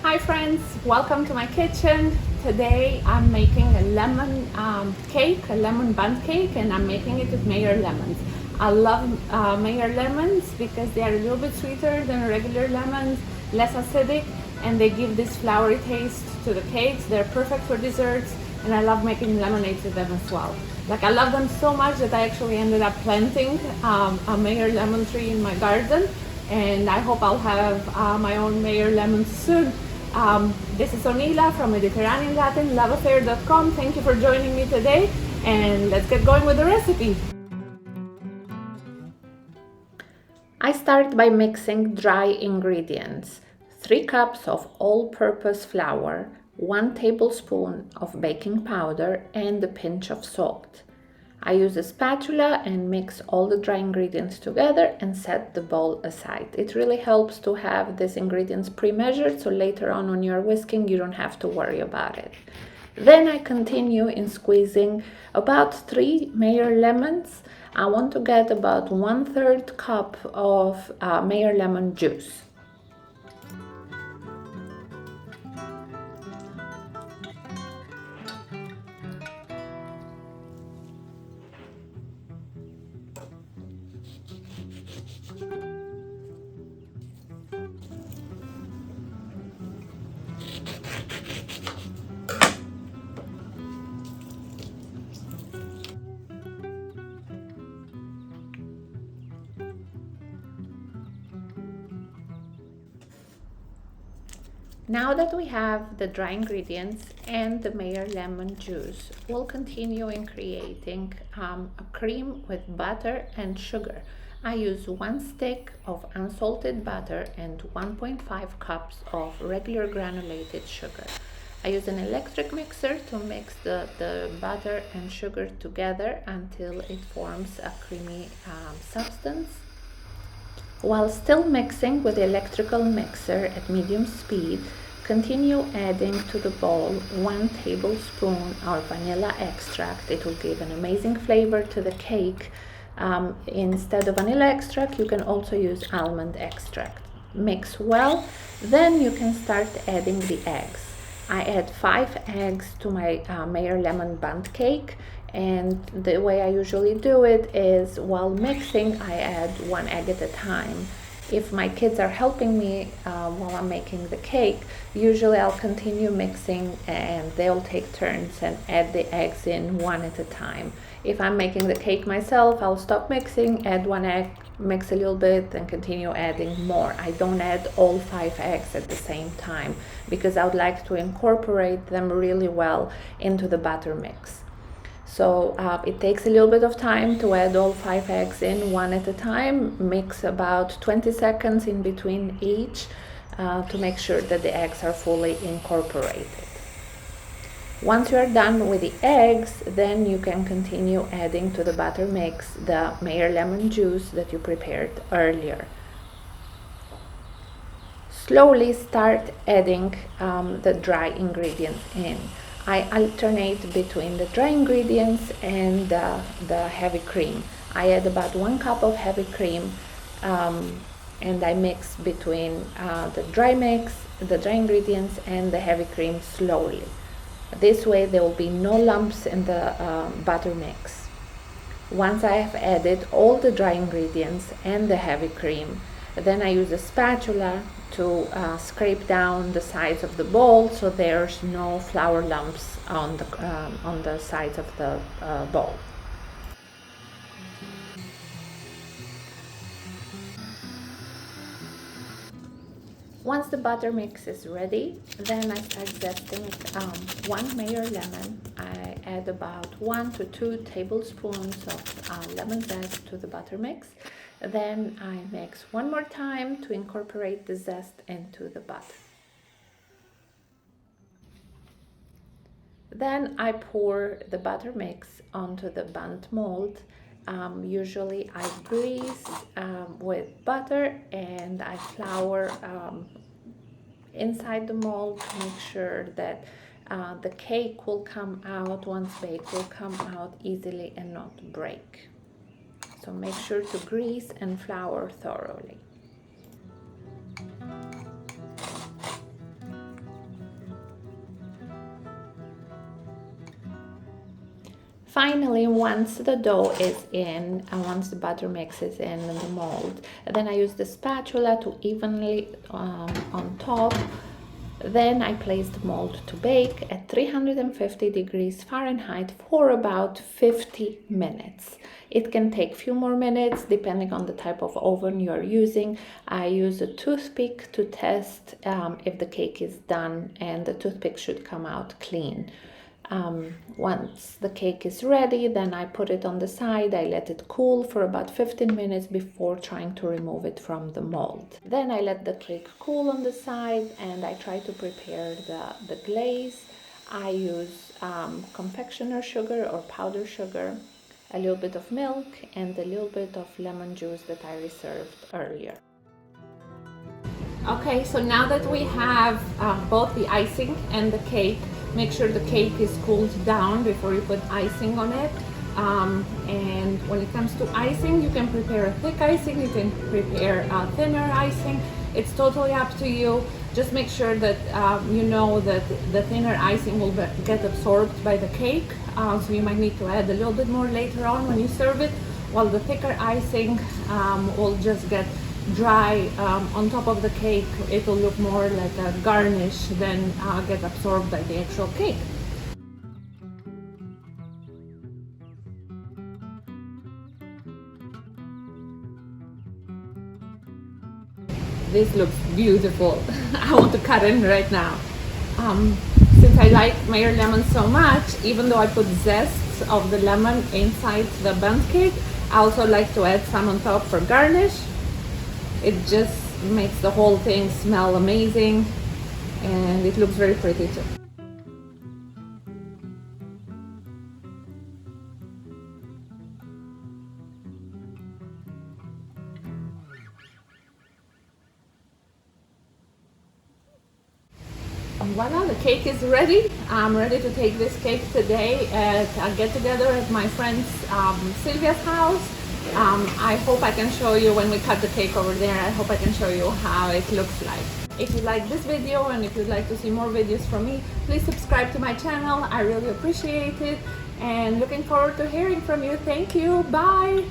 Hi friends, welcome to my kitchen. Today I'm making a lemon cake, a lemon bundt cake, and I'm making it with Meyer lemons. I love Meyer lemons because they are a little bit sweeter than regular lemons, less acidic, and they give this flowery taste to the cakes. They're perfect for desserts, and I love making lemonades with them as well. Like, I love them so much that I actually ended up planting a Meyer lemon tree in my garden, and I hope I'll have my own Meyer lemons soon. This is Sonila from Mediterranean and Latin, loveaffair.com. Thank you for joining me today, and let's get going with the recipe. I start by mixing dry ingredients: 3 cups of all-purpose flour, 1 tablespoon of baking powder, and a pinch of salt. I use a spatula and mix all the dry ingredients together and set the bowl aside. It really helps to have these ingredients pre-measured, so later on when you're whisking you don't have to worry about it. Then I continue in squeezing about 3 Meyer lemons. I want to get about 1/3 cup of Meyer lemon juice. Now that we have the dry ingredients and the Meyer lemon juice, we'll continue in creating a cream with butter and sugar. I use 1 stick of unsalted butter and 1.5 cups of regular granulated sugar. I use an electric mixer to mix the butter and sugar together until it forms a creamy substance. While still mixing with the electrical mixer at medium speed, continue adding to the bowl 1 tablespoon of vanilla extract. It will give an amazing flavor to the cake. Instead of vanilla extract, you can also use almond extract. Mix well, then you can start adding the eggs. I add 5 eggs to my Meyer Lemon Bundt Cake, and the way I usually do it is while mixing I add 1 egg at a time. If my kids are helping me while I'm making the cake, usually I'll continue mixing and they'll take turns and add the eggs in 1 at a time. If I'm making the cake myself, I'll stop mixing, add 1 egg, mix a little bit, and continue adding more. I don't add all 5 eggs at the same time because I would like to incorporate them really well into the batter mix. So it takes a little bit of time to add all 5 eggs in 1 at a time. Mix about 20 seconds in between each to make sure that the eggs are fully incorporated. Once you are done with the eggs, then you can continue adding to the batter mix the Meyer lemon juice that you prepared earlier. Slowly start adding the dry ingredients in. I alternate between the dry ingredients and the heavy cream. I add about 1 cup of heavy cream and I mix between the dry ingredients and the heavy cream slowly. This way there will be no lumps in the batter mix. Once I have added all the dry ingredients and the heavy cream, then I use a spatula to scrape down the sides of the bowl so there's no flour lumps on the sides of the bowl. Once the butter mix is ready, then I start zesting 1 Meyer lemon. I add about 1 to 2 tablespoons of lemon zest to the butter mix. Then I mix 1 more time to incorporate the zest into the butter. Then I pour the butter mix onto the bundt mold. Usually I grease with butter and I flour inside the mold to make sure that the cake will come out, once baked, will come out easily and not break. So make sure to grease and flour thoroughly. Finally, once the dough is in and once the butter mix is in the mold, then I use the spatula to evenly on top. Then I place the mold to bake at 350 degrees Fahrenheit for about 50 minutes. It can take a few more minutes depending on the type of oven you're using. I use a toothpick to test if the cake is done, and the toothpick should come out clean. Once the cake is ready, then I put it on the side. I let it cool for about 15 minutes before trying to remove it from the mold. Then I let the cake cool on the side and I try to prepare the glaze. I use confectioner sugar or powder sugar, a little bit of milk, and a little bit of lemon juice that I reserved earlier. Okay, so now that we have both the icing and the cake, make sure the cake is cooled down before you put icing on it. And when it comes to icing, you can prepare a thick icing, you can prepare a thinner icing. It's totally up to you. Just make sure that you know that the thinner icing will get absorbed by the cake. So you might need to add a little bit more later on when you serve it, while the thicker icing will just get dry on top of the cake. It will look more like a garnish than get absorbed by the actual cake. This looks beautiful. I want to cut in right now. Since I like Meyer lemon so much, even though I put zest of the lemon inside the bundt cake, I also like to add some on top for garnish. It just makes the whole thing smell amazing, and it looks very pretty too. Voila, the cake is ready. I'm ready to take this cake today at a get-together at my friend Sylvia's house. I hope I can show you when we cut the cake over there. I hope I can show you how it looks like. If you like this video and if you'd like to see more videos from me, please subscribe to my channel. I really appreciate it, and looking forward to hearing from you. Thank you. Bye.